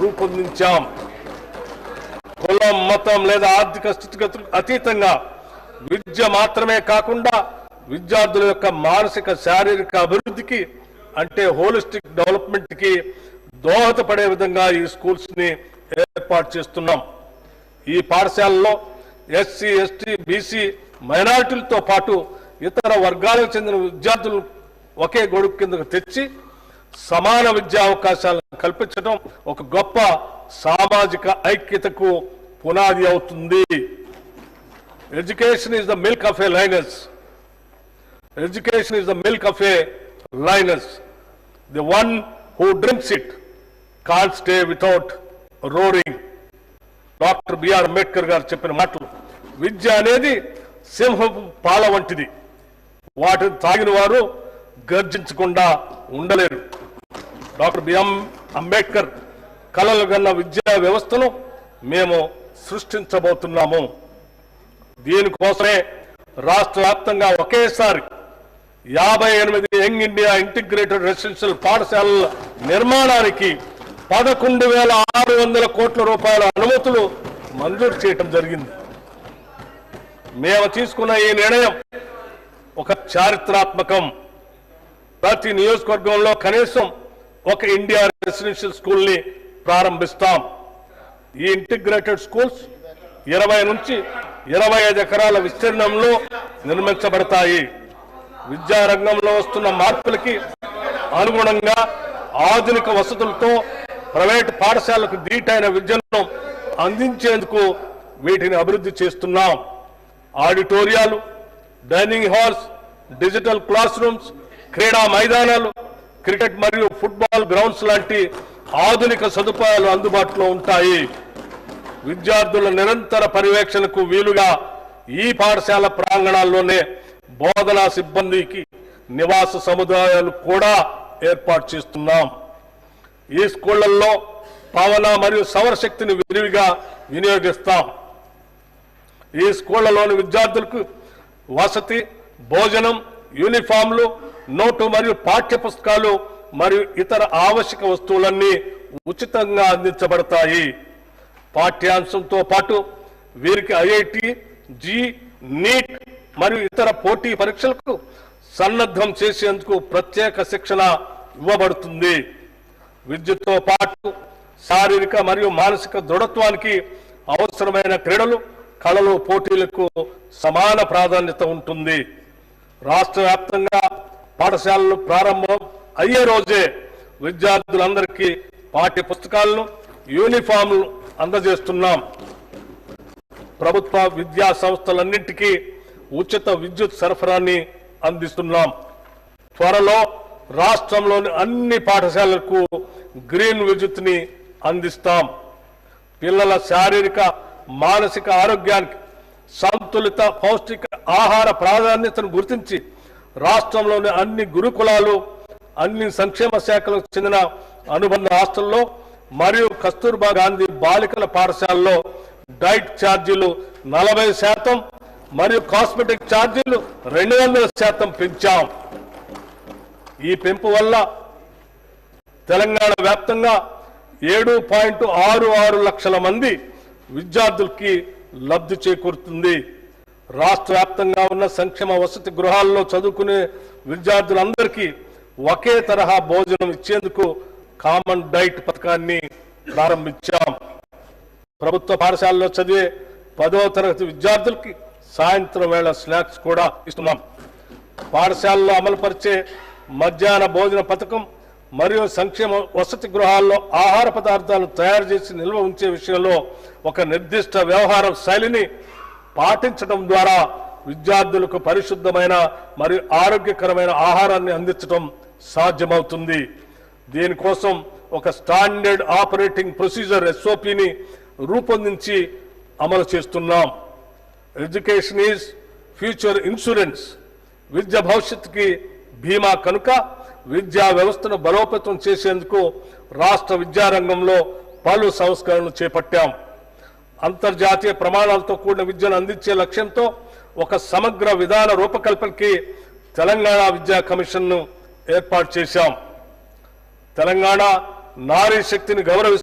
రూపొందించాం. కులం, మతం లేదా ఆర్థిక స్థితిగతులకు అతీతంగా విద్య మాత్రమే కాకుండా విద్యార్థుల యొక్క మానసిక శారీరక అభివృద్ధికి అంటే హోలిస్టిక్ డెవలప్మెంట్ కి దోహదపడే విధంగా ఈ స్కూల్స్ ని ఏర్పాటు చేస్తున్నాం. ఈ పాఠశాలలో ఎస్సీ, ఎస్టీ, బీసీ, మైనారిటీలతో పాటు ఇతర వర్గాలకు చెందిన విద్యార్థులు ఒకే గొడుగు కిందకు తెచ్చి సమాన విద్యా అవకాశాలను కల్పించడం ఒక గొప్ప సామాజిక ఐక్యతకు పునాది అవుతుంది. Education is the milk of A లైనస్. Education is the milk of a lioness. The one who drinks it can't stay without roaring. Doctor BR Ambedkar garu చెప్పిన మాటలు. విద్య అనేది సింహపు పాల వంటిది. వాటిని తాగిన వారు గర్జించకుండా ఉండలేరు. డాక్టర్ బిఆర్ అంబేద్కర్ కలలు కన్న విద్యా వ్యవస్థను మేము సృష్టించబోతున్నాము. దీనికోసమే రాష్ట్ర వ్యాప్తంగా ఒకేసారి 58 యంగ్ ఇండియా ఇంటిగ్రేటెడ్ రెసిడెన్షియల్ పాఠశాలల నిర్మాణానికి 11,600 కోట్ల రూపాయల అనుమతులు మంజూరు చేయడం జరిగింది. మేము తీసుకున్న ఈ నిర్ణయం ఒక చారిత్రాత్మకం. ప్రతి నియోజకవర్గంలో కనీసం ఒక ఇండియా రెసిడెన్షియల్ స్కూల్ ని ప్రారంభిస్తాం. ఈ ఇంటిగ్రేటెడ్ స్కూల్స్ 20 నుంచి 25 ఎకరాల విస్తీర్ణంలో నిర్మించబడతాయి. విద్యారంగంలో వస్తున్న మార్పులకి అనుగుణంగా ఆధునిక వసతులతో ప్రైవేటు పాఠశాలకు ధీటైన విద్యను అందించేందుకు వీటిని అభివృద్ధి చేస్తున్నాం. ఆడిటోరియాలు, dining halls, digital classrooms, క్రీడా మైదానాలు, క్రికెట్ మరియు ఫుట్బాల్ గ్రౌండ్స్ లాంటి ఆధునిక సదుపాయాలు అందుబాటులో ఉంటాయి. విద్యార్థుల నిరంతర పర్యవేక్షణకు వీలుగా ఈ పాఠశాల ప్రాంగణాల్లోనే బోధనా సిబ్బందికి నివాస సముదాయాలు కూడా ఏర్పాటు చేస్తున్నాం. ఈ స్కూళ్లలో పవన మరియు సౌరశక్తిని విరివిగా వినియోగిస్తాం. ఈ స్కూళ్లలోని విద్యార్థులకు వసతి, భోజనం, యూనిఫామ్లు, నోటు మరియు పాఠ్య పుస్తకాలు మరియు ఇతర ఆవశ్యక వస్తువులన్నీ ఉచితంగా అందించబడతాయి. పాఠ్యాంశంతో పాటు వీరికి ఐఐటి, జీ, నీట్ మరియు ఇతర పోటీ పరీక్షలకు సన్నద్ధం చేసేందుకు ప్రత్యేక శిక్షణ ఇవ్వబడుతుంది. విద్యతో పాటు శారీరక మరియు మానసిక దృఢత్వానికి అవసరమైన క్రీడలు, కళలు, పోటీలకు సమాన ప్రాధాన్యత ఉంటుంది. రాష్ట్ర వ్యాప్తంగా పాఠశాలలు ప్రారంభం అయ్యే రోజే విద్యార్థులందరికీ పాఠ్య పుస్తకాలను, యూనిఫామ్లు అందజేస్తున్నాం. ప్రభుత్వ విద్యా సంస్థలన్నింటికీ ఉచిత విద్యుత్ సరఫరాని అందిస్తున్నాం. త్వరలో రాష్ట్రంలోని అన్ని పాఠశాలలకు గ్రీన్ విద్యుత్ని అందిస్తాం. పిల్లల శారీరక, మానసిక ఆరోగ్యానికి సంతులిత పౌష్టిక ఆహార ప్రాధాన్యతను గుర్తించి రాష్ట్రంలోని అన్ని గురుకులాలు, అన్ని సంక్షేమ శాఖలకు చెందిన అనుబంధ హాస్టల్లో మరియు కస్తూర్బా గాంధీ బాలికల పాఠశాలలో డైట్ ఛార్జీలు 40% మరియు కాస్మెటిక్ ఛార్జీలు 200% పెంచాం. ఈ పెంపు వల్ల తెలంగాణ వ్యాప్తంగా 7.66 లక్షల మంది విద్యార్థులకి లబ్ధి చేకూరుతుంది. రాష్ట్ర వ్యాప్తంగా ఉన్న సంక్షేమ వసతి గృహాల్లో చదువుకునే విద్యార్థులందరికీ ఒకే తరహా భోజనం ఇచ్చేందుకు కామన్ డైట్ పథకాన్ని ప్రారంభించాం. ప్రభుత్వ పాఠశాలలో చదివే 10వ తరగతి విద్యార్థులకి సాయంత్రం వేళ స్నాక్స్ కూడా ఇస్తున్నాం. పాఠశాలలో అమలుపరిచే మధ్యాహ్న భోజన పథకం మరియు సంక్షేమ వసతి గృహాల్లో ఆహార పదార్థాలను తయారు చేసి నిల్వ ఉంచే విషయంలో ఒక నిర్దిష్ట వ్యవహార శైలిని పాటించడం ద్వారా విద్యార్థులకు పరిశుద్ధమైన మరియు ఆరోగ్యకరమైన ఆహారాన్ని అందించడం సాధ్యమవుతుంది. దీనికోసం ఒక స్టాండర్డ్ ఆపరేటింగ్ ప్రొసీజర్ SOPని రూపొందించి అమలు చేస్తున్నాం. Education is future insurance. విద్య భవిష్యత్తుకి బీమా కనుక విద్యా వ్యవస్థను బలోపేతం చేసేందుకు రాష్ట్ర విద్యారంగంలో పలు సంస్కరణలు చేపట్టాం. అంతర్జాతీయ ప్రమాణాలతో కూడిన విద్యను అందించే లక్ష్యంతో ఒక సమగ్ర విధాన రూపకల్పనకి తెలంగాణ విద్యా కమిషన్ను ఏర్పాటు చేశాం. తెలంగాణ నారీ శక్తిని గౌరవిస్తూ